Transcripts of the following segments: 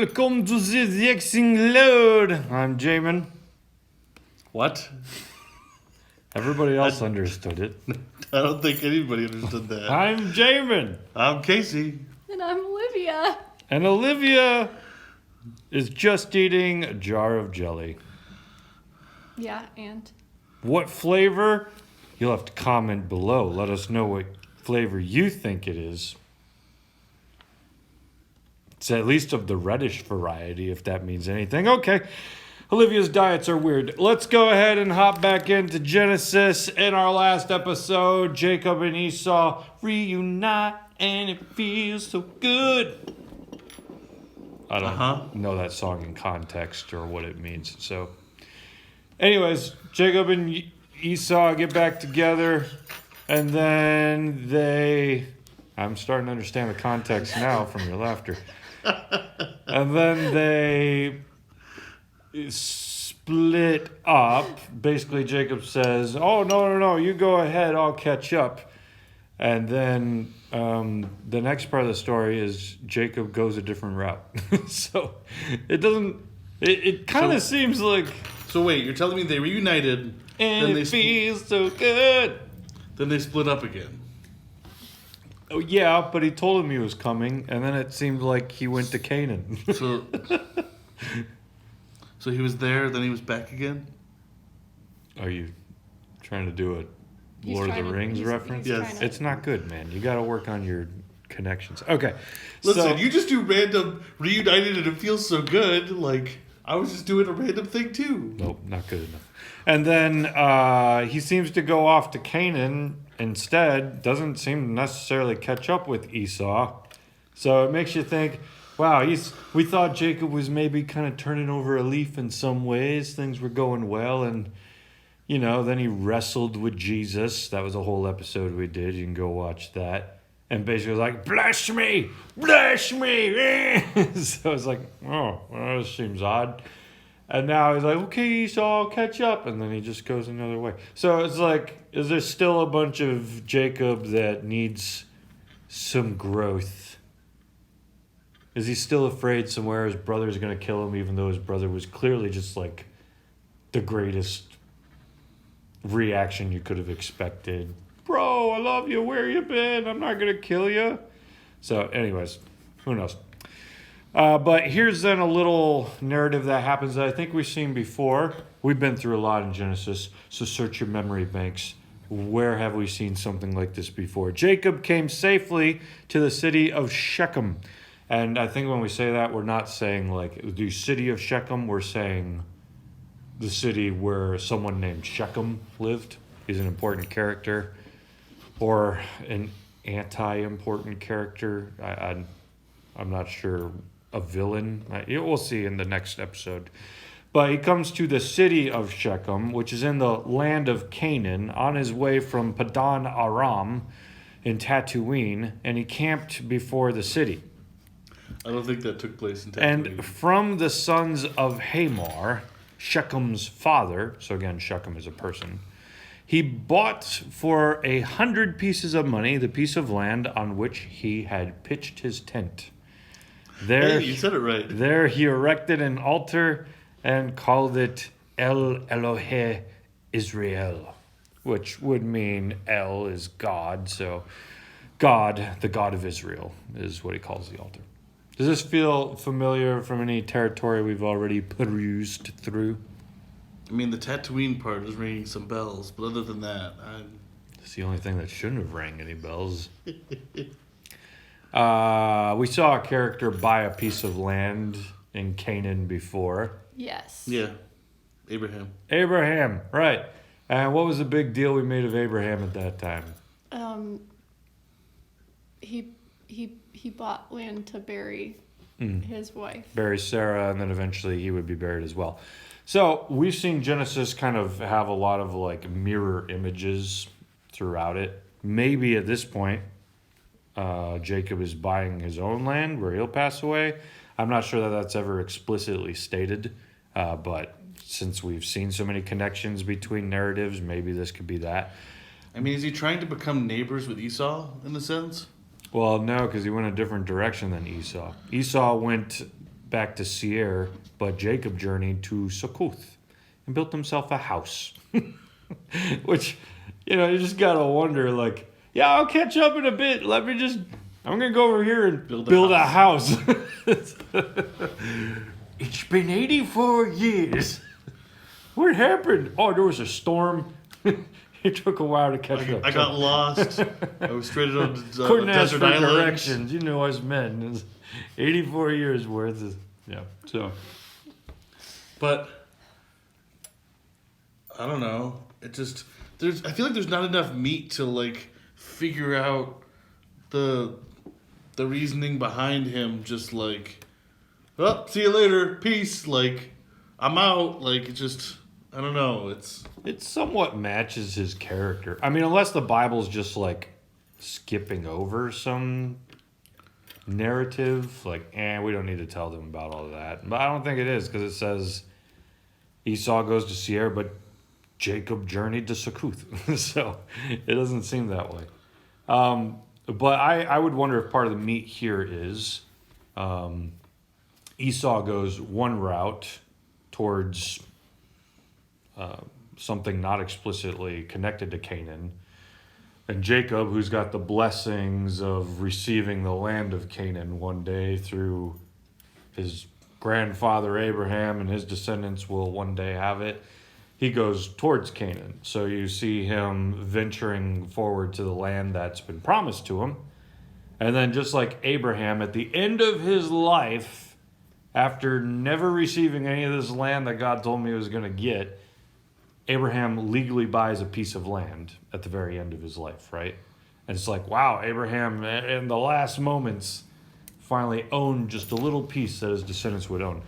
Welcome to the Xing Load. I'm Jamin. What? Everybody else understood it. I don't think anybody understood that. I'm Jamin. I'm Casey. And I'm Olivia. And Olivia is just eating a jar of jelly. Yeah, and? What flavor? You'll have to comment below. Let us know what flavor you think it is. It's at least of the reddish variety, if that means anything. Okay, Olivia's diets are weird. Let's go ahead and hop back into Genesis. In our last episode, Jacob and Esau reunite, and it feels so good. I don't know that song in context or what it means. So, anyways, Jacob and Esau get back together, and then I'm starting to understand the context now from your laughter. And then they split up. Basically, Jacob says, "Oh, no, you go ahead, I'll catch up." And then the next part of the story is Jacob goes a different route. So it kind of seems like... So wait, you're telling me they reunited, And then it feels so good. then they split up again. Oh, yeah, but he told him he was coming, and then it seemed like he went to Canaan. So he was there, then he was back again? Are you trying to do a He's Lord of the trying to- Rings he's- reference? Yes. trying to- It's not good, man. You got to work on your connections. Okay. Listen, you just do random reunited and it feels so good. Like, I was just doing a random thing too. Nope, not good enough. And then he seems to go off to Canaan instead. Doesn't seem to necessarily catch up with Esau. So it makes you think, wow, we thought Jacob was maybe kind of turning over a leaf in some ways. Things were going well. And, then he wrestled with Jesus. That was a whole episode we did. You can go watch that. And basically was like, bless me. So it's like, oh, well, this seems odd. And now he's like, okay, Esau, I'll catch up. And then he just goes another way. So it's like, is there still a bunch of Jacob that needs some growth? Is he still afraid somewhere his brother's going to kill him, even though his brother was clearly just like the greatest reaction you could have expected? Bro, I love you. Where you been? I'm not going to kill you. So anyways, who knows? But here's then a little narrative that happens that I think we've seen before. We've been through a lot in Genesis, so search your memory banks. Where have we seen something like this before? Jacob came safely to the city of Shechem. And I think when we say that, we're not saying like the city of Shechem. We're saying the city where someone named Shechem lived. He's an important character. Or an anti-important character. I'm not sure. A villain. We'll see in the next episode. But he comes to the city of Shechem, which is in the land of Canaan, on his way from Padan Aram in Tatooine, and he camped before the city. I don't think that took place in Tatooine. And from the sons of Hamor, Shechem's father, so again, Shechem is a person, he bought for 100 pieces of money the piece of land on which he had pitched his tent. There, hey, you said it right. There he erected an altar and called it El Elohe Israel, which would mean El is God, so God, the God of Israel, is what he calls the altar. Does this feel familiar from any territory we've already perused through? I mean, the Tatooine part is ringing some bells, but other than that, It's the only thing that shouldn't have rang any bells. We saw a character buy a piece of land in Canaan before. Yes. yeah, Abraham. Abraham, right. And what was the big deal we made of Abraham at that time? He bought land to bury his wife. Bury Sarah, and then eventually he would be buried as well. So we've seen Genesis kind of have a lot of like mirror images throughout it. Maybe at this point, Jacob is buying his own land where he'll pass away. I'm not sure that that's ever explicitly stated, but since we've seen so many connections between narratives, maybe this could be that. I mean, is he trying to become neighbors with Esau in a sense? Well, no, because he went a different direction than Esau. Esau went back to Seir, but Jacob journeyed to Succoth and built himself a house. Which, you just gotta wonder, like, yeah, I'll catch up in a bit. I'm gonna go over here and build a house. It's been 84 years. What happened? Oh, there was a storm. It took a while to catch up. I got lost. I was stranded on the Couldn't ask desert for island. directions. Us men. It's 84 years worth of, so. But I don't know. It just I feel like there's not enough meat to like figure out the reasoning behind him. Just like, oh, see you later, peace. Like, I'm out. Like, it just, I don't know. It somewhat matches his character. I mean, unless the Bible's just like skipping over some narrative, like, we don't need to tell them about all of that. But I don't think it is, because it says Esau goes to Seir, but Jacob journeyed to Succoth. So it doesn't seem that way. But I would wonder if part of the meat here is Esau goes one route towards something not explicitly connected to Canaan. And Jacob, who's got the blessings of receiving the land of Canaan one day through his grandfather Abraham, and his descendants will one day have it, he goes towards Canaan. So you see him venturing forward to the land that's been promised to him. And then just like Abraham, at the end of his life, after never receiving any of this land that God told him he was going to get, Abraham legally buys a piece of land at the very end of his life, right? And it's like, wow, Abraham, in the last moments, finally owned just a little piece that his descendants would own.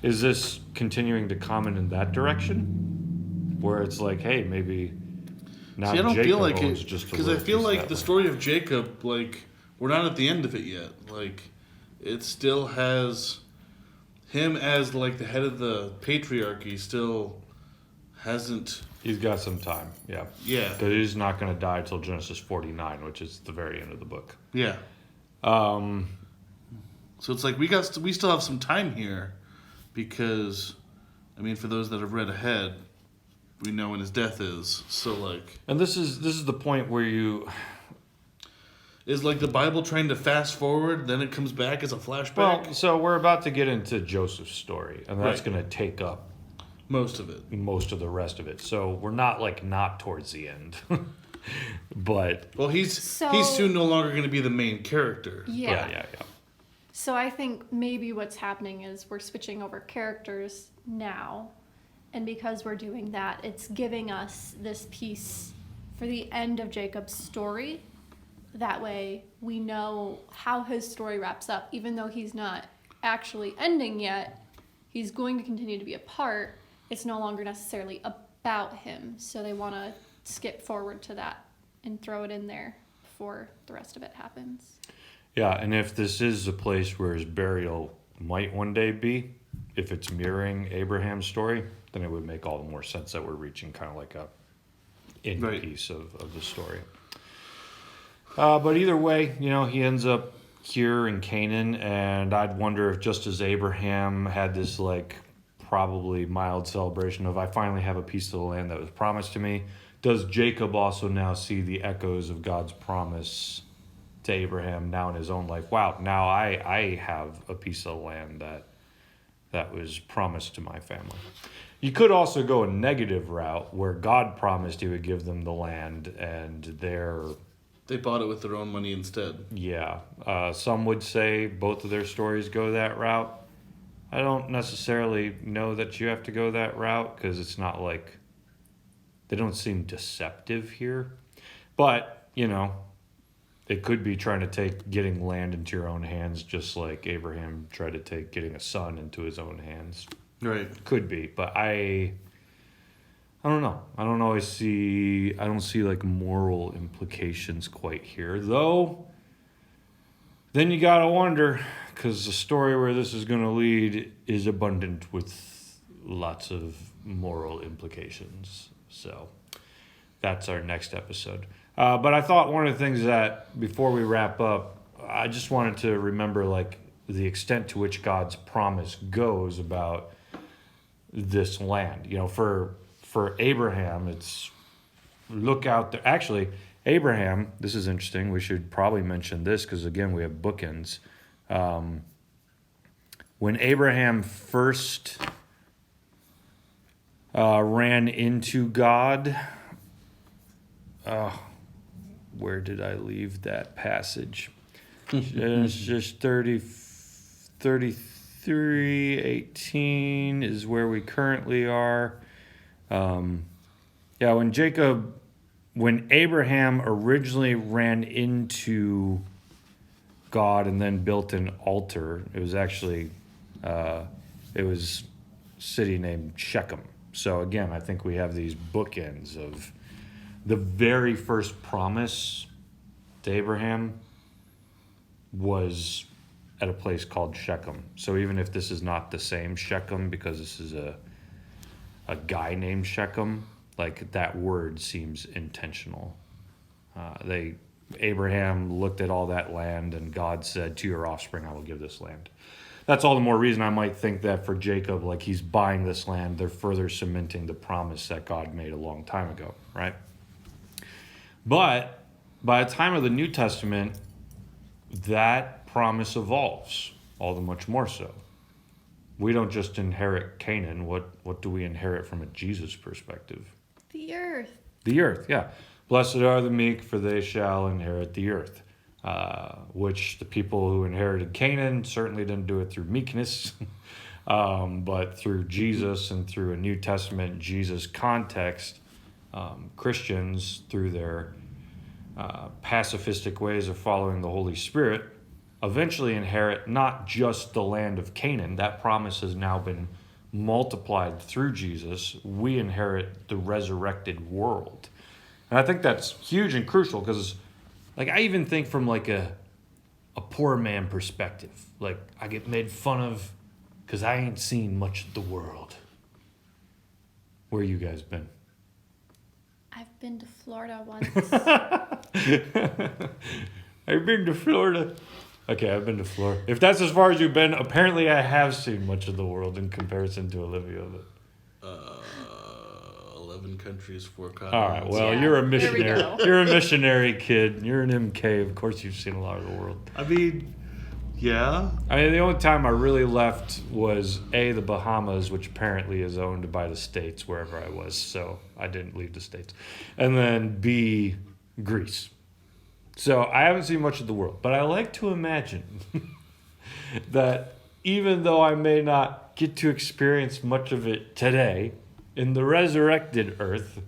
Is this continuing to comment in that direction? Where it's like, hey, maybe now See, I don't Jacob feel like owns it, just a because I little feel piece of like that the land. story of Jacob, like, we're not at the end of it yet. Like, it still has him as like the head of the patriarchy. Still hasn't. He's got some time, yeah. Yeah. Because he's not going to die till Genesis 49, which is the very end of the book. Yeah. So it's like we still have some time here, because, I mean, for those that have read ahead, we know when his death is. So like, And this is the point where you. is like the Bible trying to fast forward, then it comes back as a flashback. Well, so we're about to get into Joseph's story, and that's Right. going to take up Most of it. most of the rest of it. So we're not not towards the end. But Well, he's So- soon no longer going to be the main character. Yeah. So I think maybe what's happening is we're switching over characters now. And because we're doing that, it's giving us this piece for the end of Jacob's story. That way we know how his story wraps up. Even though he's not actually ending yet, he's going to continue to be a part. It's no longer necessarily about him. So they want to skip forward to that and throw it in there before the rest of it happens. Yeah, and if this is a place where his burial might one day be, if it's mirroring Abraham's story, then it would make all the more sense that we're reaching kind of like a end Right. piece of the story. But either way, he ends up here in Canaan, and I'd wonder if just as Abraham had this like probably mild celebration of I finally have a piece of the land that was promised to me, does Jacob also now see the echoes of God's promise to Abraham now in his own life? Wow, now I have a piece of land that was promised to my family. You could also go a negative route where God promised he would give them the land, and They bought it with their own money instead. some would say both of their stories go that route. I don't necessarily know that you have to go that route, because it's not like they don't seem deceptive here. But, it could be trying to take getting land into your own hands, just like Abraham tried to take getting a son into his own hands. Right. Could be, but I don't know. I don't see like moral implications quite here, though. Then you gotta wonder, because the story where this is going to lead is abundant with lots of moral implications. So that's our next episode. But I thought one of the things that, before we wrap up, I just wanted to remember, like, the extent to which God's promise goes about this land. You know, for Abraham, it's look out there. Actually, Abraham, this is interesting. We should probably mention this because, again, we have bookends. When Abraham first ran into God, where did I leave that passage? It's just 33:18 is where we currently are. When Abraham originally ran into God and then built an altar, it was actually, it was a city named Shechem. So again, I think we have these bookends of the very first promise to Abraham was at a place called Shechem. So even if this is not the same Shechem, because this is a guy named Shechem, like that word seems intentional. Abraham looked at all that land and God said, to your offspring I will give this land. That's all the more reason I might think that for Jacob, like he's buying this land, they're further cementing the promise that God made a long time ago, right? But by the time of the New Testament, that promise evolves, all the much more so. We don't just inherit Canaan. What do we inherit from a Jesus perspective? The earth. The earth, yeah. Blessed are the meek, for they shall inherit the earth. Which the people who inherited Canaan certainly didn't do it through meekness, but through Jesus and through a New Testament Jesus context. Christians, through their pacifistic ways of following the Holy Spirit, eventually inherit not just the land of Canaan. That promise has now been multiplied through Jesus. We inherit the resurrected world. And I think that's huge and crucial because, like, I even think from like a poor man perspective, like I get made fun of because I ain't seen much of the world. Where you guys been? I've been to Florida once. I've been to Florida. Okay, I've been to Florida. If that's as far as you've been, apparently I have seen much of the world in comparison to Olivia. But 11 countries, 4 continents. all right, well, Yeah, you're a there we missionary. go. You're a missionary kid. You're an MK. Of course, you've seen a lot of the world. I mean, yeah. I mean, the only time I really left was the Bahamas, which apparently is owned by the States, wherever I was. So I didn't leave the States. And then B, Greece. So I haven't seen much of the world, but I like to imagine that even though I may not get to experience much of it today, in the resurrected earth,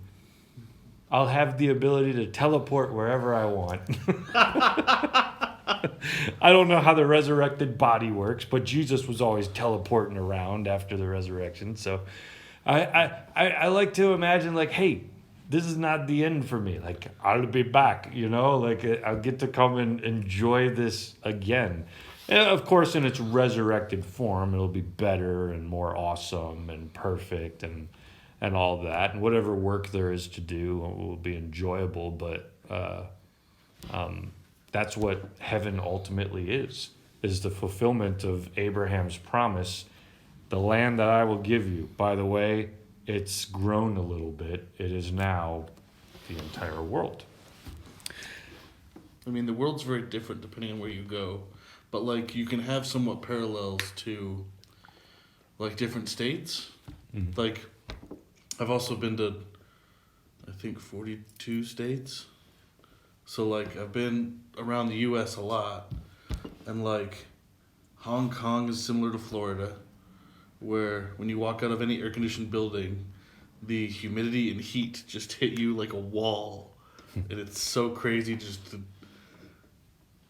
I'll have the ability to teleport wherever I want. I don't know how the resurrected body works, but Jesus was always teleporting around after the resurrection. So I like to imagine, like, hey, this is not the end for me. Like, I'll be back, you know? Like, I'll get to come and enjoy this again. And, of course, in its resurrected form, it'll be better and more awesome and perfect and all that. And whatever work there is to do will be enjoyable. But that's what heaven ultimately is the fulfillment of Abraham's promise. The land that I will give you, by the way, it's grown a little bit. It is now the entire world. I mean, the world's very different depending on where you go. But, like, you can have somewhat parallels to, like, different states. Mm-hmm. Like, I've also been to, I think, 42 states. So, like, I've been around the U.S. a lot. And, like, Hong Kong is similar to Florida, where when you walk out of any air-conditioned building, the humidity and heat just hit you like a wall. And it's so crazy just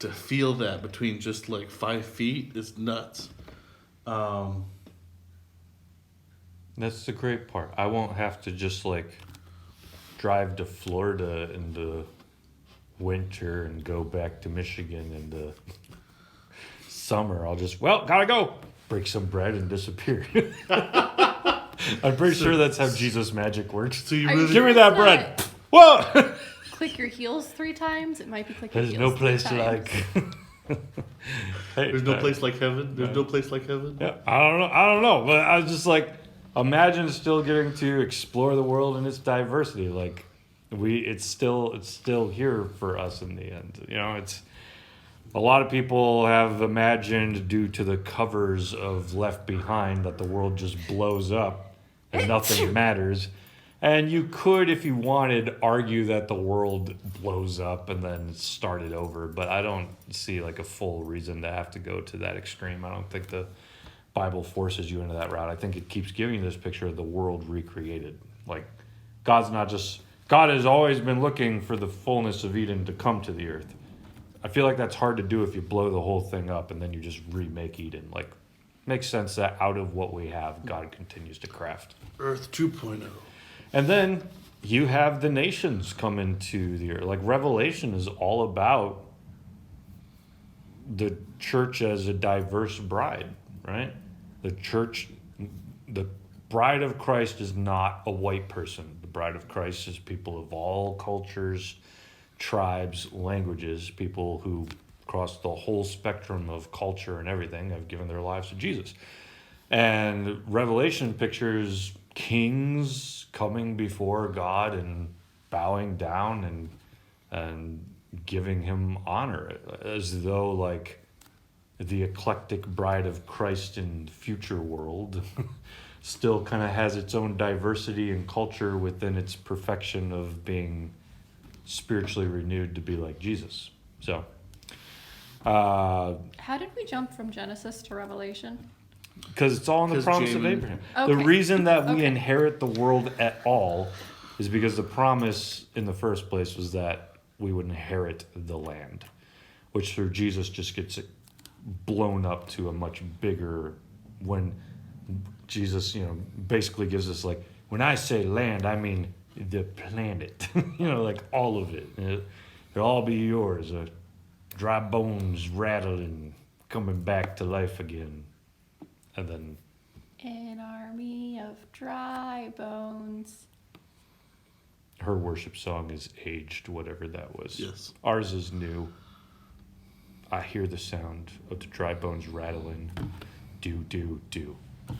to feel that between just, like, 5 feet is nuts. That's the great part. I won't have to just, like, drive to Florida in the winter and go back to Michigan in the summer. I'll just, gotta go. Break some bread and disappear. I'm pretty sure that's how Jesus magic works. So you Are you really Give me sure that it's bread. not Whoa! Click your heels 3 times. It might be click your There's heels no place 3 times. like There's no place like heaven. There's no place like heaven. Yeah, I don't know, but I was just like, imagine still getting to explore the world and its diversity. Like, it's still here for us in the end. You know, it's a lot of people have imagined, due to the covers of Left Behind, that the world just blows up and nothing matters. And you could, if you wanted, argue that the world blows up and then started over. But I don't see like a full reason to have to go to that extreme. I don't think the Bible forces you into that route. I think it keeps giving you this picture of the world recreated. Like, God has always been looking for the fullness of Eden to come to the earth. I feel like that's hard to do if you blow the whole thing up and then you just remake Eden. Like, makes sense that out of what we have, God continues to craft. Earth 2.0. And then you have the nations come into the earth. Like, Revelation is all about the church as a diverse bride, right? The church, the bride of Christ is not a white person. The bride of Christ is people of all cultures, tribes, languages, people who across the whole spectrum of culture and everything have given their lives to Jesus. And Revelation pictures kings coming before God and bowing down and giving him honor, as though like the eclectic bride of Christ in the future world still kind of has its own diversity and culture within its perfection of being spiritually renewed to be like Jesus. So How did we jump from Genesis to Revelation? because it's all in the 'Cause promise Jamie- of Abraham. Okay. The reason that we Okay. inherit the world at all is because the promise in the first place was that we would inherit the land, which through Jesus just gets blown up to a much bigger, when Jesus, basically gives us like, when I say land, I mean the planet, like all of it. It'll all be yours. Dry bones rattling, coming back to life again. And then An army of dry bones. her worship song is aged, whatever that was. Yes. Ours is new. I hear the sound of the dry bones rattling. Do, do, do.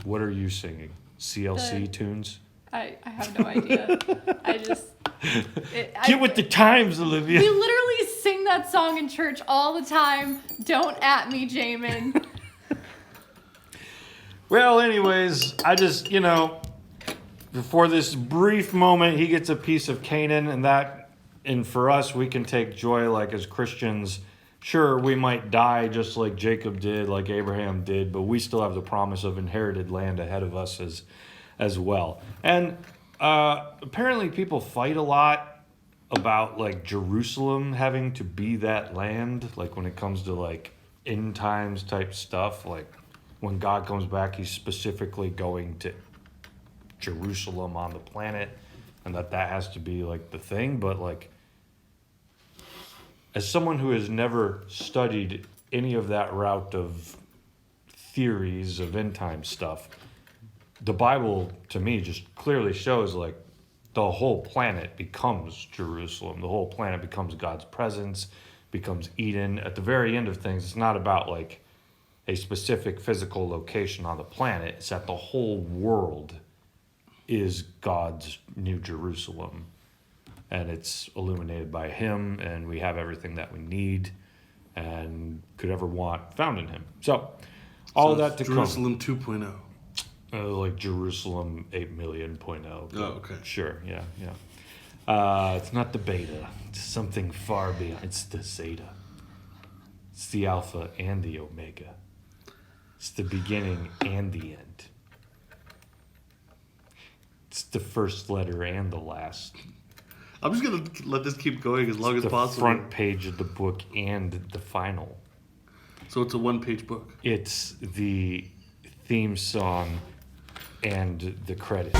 What are you singing? CLC The- tunes? I have no idea. I just... Get with the times, Olivia. We literally sing that song in church all the time. Don't at me, Jamin. Well, anyways, I just, before this brief moment, he gets a piece of Canaan, and for us, we can take joy, like as Christians. Sure, we might die just like Jacob did, like Abraham did, but we still have the promise of inherited land ahead of us as well. And apparently people fight a lot about like Jerusalem having to be that land, like when it comes to like end times type stuff, like when God comes back, he's specifically going to Jerusalem on the planet, and that has to be like the thing. But like, as someone who has never studied any of that route of theories of end time stuff, the Bible to me just clearly shows like the whole planet becomes Jerusalem. The whole planet becomes God's presence, becomes Eden. At the very end of things, it's not about like a specific physical location on the planet. It's that the whole world is God's new Jerusalem. And it's illuminated by him, and we have everything that we need and could ever want found in him. So, all of that to Jerusalem 2.0. like Jerusalem 8 million.0. Oh, okay. Sure, yeah. It's not the beta. It's something far beyond. It's the zeta. It's the alpha and the omega. It's the beginning and the end. It's the first letter and the last. I'm just going to let this keep going as long as The possible. front page of the book and the final. So it's a one-page book. It's the theme song and the credits.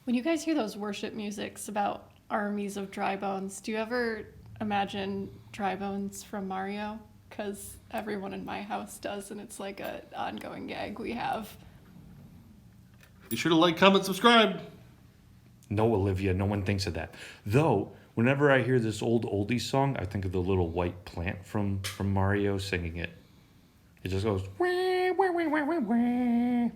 When you guys hear those worship musics about armies of dry bones, do you ever imagine dry bones from Mario? Because everyone in my house does, and it's like an ongoing gag we have. Be sure to like, comment, subscribe. No, Olivia, no one thinks of that. Though, whenever I hear this old oldies song, I think of the little white plant from Mario singing it. It just goes, wah, wah, wah, wah, wah, wah.